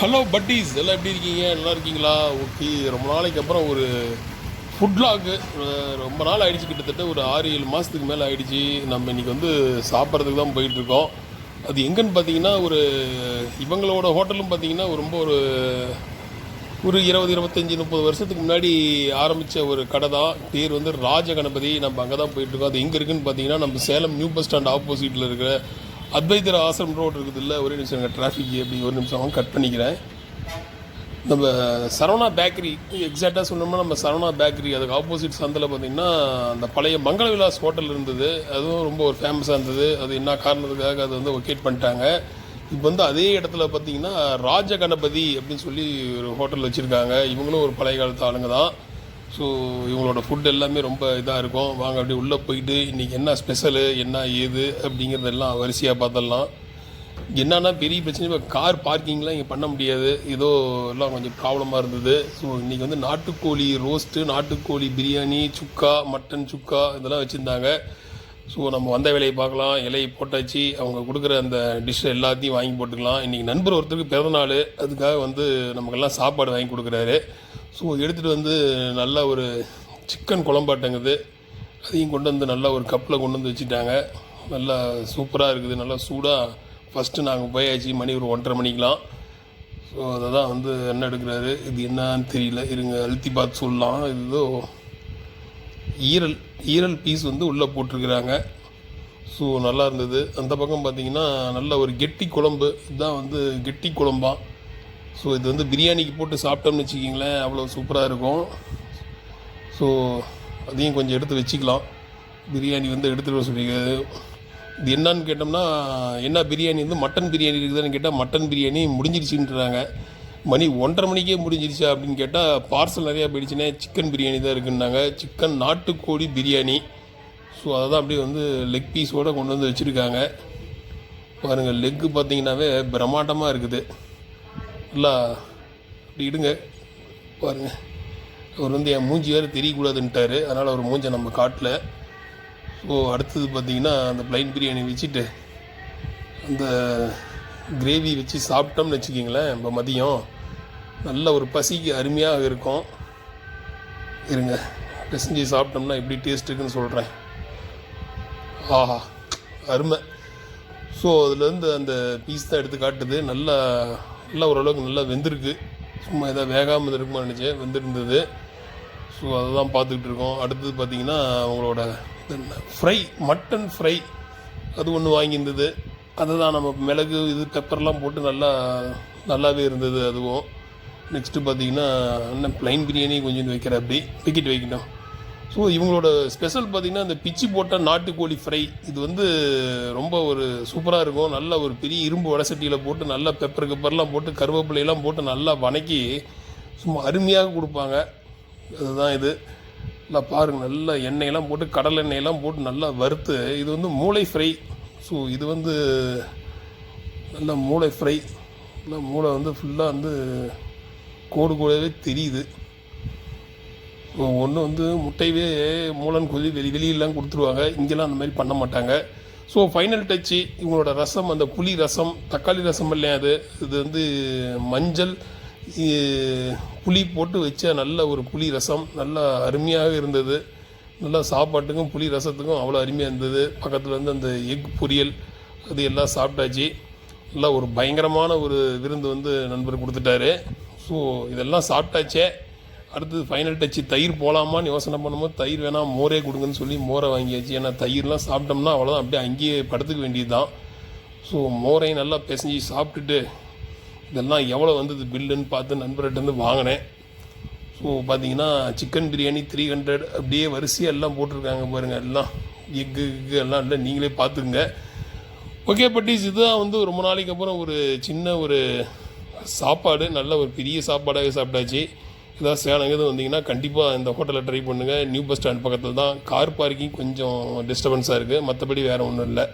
Hello buddies, எல்லாம் எப்படி இருக்கீங்க? நல்லா இருக்கீங்களா? ஓகே, ரொம்ப நாளைக்கு அப்புறம் ஒரு ஃபுட் லாகு. ரொம்ப நாள் ஆகிடுச்சு, கிட்டத்தட்ட ஒரு 6-7 மாதத்துக்கு மேலே ஆகிடுச்சு. நம்ம இன்றைக்கி வந்து சாப்பிட்றதுக்கு தான் போயிட்டுருக்கோம். அது எங்கன்னு பார்த்தீங்கன்னா, இவங்களோட ஹோட்டலும் பார்த்தீங்கன்னா ரொம்ப ஒரு ஒரு 20-25-30 வருஷத்துக்கு முன்னாடி ஆரம்பித்த ஒரு கடை தான். பேர் வந்து ராஜகணபதி. நம்ம அங்கே தான் போயிட்டுருக்கோம். அது எங்கே இருக்குதுன்னு பார்த்தீங்கன்னா, நம்ம சேலம் நியூ பஸ் ஸ்டாண்ட் ஆப்போசிட்டில் இருக்கிற அத்வைதர் ஆசிரம் ரோடு இருக்குது இல்லை? ஒரே நிமிஷம், எங்கள் டிராஃபிக் அப்படி ஒரு நிமிஷம் கட் பண்ணிக்கிறேன். நம்ம சரவணா பேக்கரி, எக்ஸாக்டாக சொன்னோம்னா நம்ம சரவணா பேக்கரி அதுக்கு ஆப்போசிட் சந்தில் பார்த்திங்கன்னா அந்த பழைய மங்கள விலாஸ் ஹோட்டல் இருந்தது. அதுவும் ரொம்ப ஒரு ஃபேமஸாக இருந்தது. அது என்ன காரணத்துக்காக அது வந்து ஒகேட் பண்ணிட்டாங்க. இப்போ வந்து அதே இடத்துல பார்த்திங்கன்னா ராஜகணபதி அப்படின்னு சொல்லி ஒரு ஹோட்டல் வச்சுருக்காங்க. இவங்களும் ஒரு பழைய காலத்து ஆளுங்க தான். ஸோ இவங்களோட ஃபுட் எல்லாமே ரொம்ப இதாக இருக்கும். வாங்க அப்படியே உள்ளே போயிட்டு இன்றைக்கி என்ன ஸ்பெஷலு, என்ன ஏது அப்படிங்கிறதெல்லாம் வரிசையாக பார்த்துடலாம். என்னன்னா பெரிய பிரச்சனை, இப்போ கார் பார்க்கிங்லாம் இங்கே பண்ண முடியாது. ஏதோ எல்லாம் கொஞ்சம் ப்ராப்ளமாக இருந்தது. ஸோ இன்றைக்கி வந்து நாட்டுக்கோழி ரோஸ்ட்டு, நாட்டுக்கோழி பிரியாணி, சுக்கா, மட்டன் சுக்கா இதெல்லாம் வச்சுருந்தாங்க. ஸோ நம்ம வந்த வேலையை பார்க்கலாம். இலையை போட்டாச்சு. அவங்க கொடுக்குற அந்த டிஷ் எல்லாத்தையும் வாங்கி போட்டுக்கலாம். இன்றைக்கி நண்பர் ஒருத்தருக்கு பிறந்தநாள், அதுக்காக வந்து நமக்கெல்லாம் சாப்பாடு வாங்கி கொடுக்குறாரு. ஸோ எடுத்துகிட்டு வந்து நல்லா ஒரு சிக்கன் குழம்பாட்டங்குது, அதையும் கொண்டு வந்து நல்லா ஒரு கப்பில் கொண்டு வந்து வச்சுட்டாங்க. நல்லா சூப்பராக இருக்குது, நல்லா சூடாக. ஃபஸ்ட்டு நாங்கள் போயாச்சு, மணி ஒரு 1:30 மணிக்கெலாம். ஸோ அதை தான் வந்து என்ன எடுக்கிறாரு, இது என்னான்னு தெரியல, இருங்க அழுத்தி பார்த்து சொல்லலாம். இது ஈரல் பீஸ் வந்து உள்ளே போட்டிருக்கிறாங்க. ஸோ நல்லா இருந்தது. அந்த பக்கம் பார்த்திங்கன்னா நல்ல ஒரு கெட்டி குழம்பு, இதுதான் வந்து கெட்டி குழம்பா. ஸோ இது வந்து பிரியாணிக்கு போட்டு சாப்பிட்டோம்னு வச்சுக்கிங்களேன், அவ்வளோ சூப்பராக இருக்கும். ஸோ அதையும் கொஞ்சம் எடுத்து வச்சுக்கலாம். பிரியாணி வந்து எடுத்துகிட்டு வர சொல்லியிருக்காது. இது என்னான்னு கேட்டோம்னா, என்ன பிரியாணி வந்து மட்டன் பிரியாணி இருக்குதுன்னு கேட்டால் மட்டன் பிரியாணி முடிஞ்சிருச்சுன்றாங்க. மணி 1:30 மணிக்கே முடிஞ்சிருச்சா அப்படின்னு கேட்டால் பார்சல் நிறையா போயிடுச்சுன்னே, சிக்கன் பிரியாணி தான் இருக்குன்னாங்க. சிக்கன் நாட்டுக்கோழி பிரியாணி. ஸோ அதை தான் அப்படியே வந்து லெக் பீஸோடு கொண்டு வந்து வச்சுருக்காங்க. பாருங்கள், லெக்கு பார்த்திங்கனாவே பிரம்மாண்டமாக இருக்குது. நல்லா அப்படி இடுங்க பாருங்கள். அவர் வந்து என் மூஞ்சி வேறு தெரியக்கூடாதுன்ட்டார், அதனால் அவர் மூஞ்சை நம்ம காட்டல. ஸோ அடுத்தது பார்த்திங்கன்னா அந்த ப்ளைன் பிரியாணி வச்சுட்டு அந்த கிரேவி வச்சு சாப்பிட்டோம்னு வச்சுக்கிங்களேன், இப்போ மதியம் நல்ல ஒரு பசிக்கு அருமையாக இருக்கும். இருங்க பிசைஞ்சு சாப்பிட்டோம்னா எப்படி டேஸ்ட் இருக்குன்னு சொல்கிறேன். ஆஹா, அருமை. ஸோ அதுலேருந்து அந்த பீஸ் தான் எடுத்து காட்டுது. நல்லா ஓரளவுக்கு நல்லா வெந்திருக்கு. சும்மா எதாவது வேகாமல் இருக்குமா நினச்சேன், வெந்திருந்தது. ஸோ அதை தான் பார்த்துக்கிட்டு இருக்கோம். அடுத்தது பார்த்திங்கன்னா அவங்களோட ஃப்ரை, மட்டன் ஃப்ரை அது ஒன்று வாங்கியிருந்தது. அதை தான் நம்ம மிளகு இது பெப்பர்லாம் போட்டு நல்லாவே இருந்தது அதுவும். நெக்ஸ்ட்டு பார்த்திங்கன்னா இன்னும் ப்ளைன் பிரியாணி கொஞ்சம் வைக்கிற அப்படி பிக்கிட்டு வைக்கணும். ஸோ இவங்களோட ஸ்பெஷல் பார்த்திங்கன்னா இந்த பிச்சு போட்ட நாட்டுக்கோழி ஃப்ரை. இது வந்து ரொம்ப ஒரு சூப்பராக இருக்கும். நல்ல ஒரு பெரிய இரும்பு வடசட்டியில் போட்டு நல்லா பெப்பர்லாம் போட்டு கருவேப்பிலையெல்லாம் போட்டு நல்லா வணக்கி சும்மா அருமையாக கொடுப்பாங்க. அதுதான் இது. நல்லா பாருங்கள், நல்லா எண்ணெயெல்லாம் போட்டு கடலை எண்ணெயெல்லாம் போட்டு நல்லா வறுத்து. இது வந்து மூளை ஃப்ரை. ஸோ இது வந்து நல்ல மூளை ஃப்ரை. நல்லா மூளை வந்து ஃபுல்லாக வந்து கூடவே தெரியுது. ஒன்று வந்து முட்டையவே மூளைன்னு சொல்லி வெளியெல்லாம் கொடுத்துருவாங்க. இங்கெல்லாம் அந்த மாதிரி பண்ண மாட்டாங்க. ஸோ ஃபைனல் டச்சு இவங்களோட ரசம், அந்த புளி ரசம், தக்காளி ரசம் இல்லையா அது, இது வந்து மஞ்சள் புளி போட்டு வச்ச நல்ல ஒரு புளி ரசம். நல்லா அருமையாக இருந்தது. நல்லா சாப்பாட்டுக்கும் புளி ரசத்துக்கும் அவ்வளோ அருமையாக இருந்தது. பக்கத்தில் வந்து அந்த எக் பொரியல் அது எல்லாம் சாப்பிட்டாச்சு. நல்லா ஒரு பயங்கரமான ஒரு விருந்து வந்து நண்பர் கொடுத்துட்டாரு. ஸோ இதெல்லாம் சாப்பிட்டாச்சே. அடுத்தது ஃபைனல் டச்சு தயிர் போகலாமான்னு யோசனை பண்ணும்போது, தயிர் வேணாம் மோரே கொடுங்கன்னு சொல்லி மோரை வாங்கியாச்சு. ஏன்னா தயிர்லாம் சாப்பிட்டோம்னா அவ்வளோதான், அப்படியே அங்கேயே படுத்துக்க வேண்டியது தான். ஸோ மோரையும் நல்லா பிசைஞ்சு சாப்பிட்டுட்டு இதெல்லாம் எவ்வளோ வந்தது பில்லுன்னு பார்த்து நண்பர்கிட்ட வாங்கினேன். ஸோ பார்த்தீங்கன்னா சிக்கன் பிரியாணி 300 அப்படியே வரிசையாக எல்லாம் போட்டிருக்காங்க பாருங்கள். எல்லாம் எக்கு எல்லாம் இல்லை, நீங்களே பார்த்துக்குங்க. ஓகே பட்டீஸ், இதுதான் வந்து ரொம்ப நாளைக்கு அப்புறம் ஒரு சின்ன ஒரு சாப்பாடு. நல்ல ஒரு பெரிய சாப்பாடாகவே சாப்பிட்டாச்சு. இதான் சேலம் எது வந்தீங்கன்னா கண்டிப்பாக இந்த ஹோட்டலில் ட்ரை பண்ணுங்கள். நியூ பஸ் ஸ்டாண்ட் பக்கத்தில் தான். கார் பார்க்கிங் கொஞ்சம் டிஸ்டர்பன்ஸாக இருக்குது, மற்றபடி வேறு ஒன்றும் இல்லை.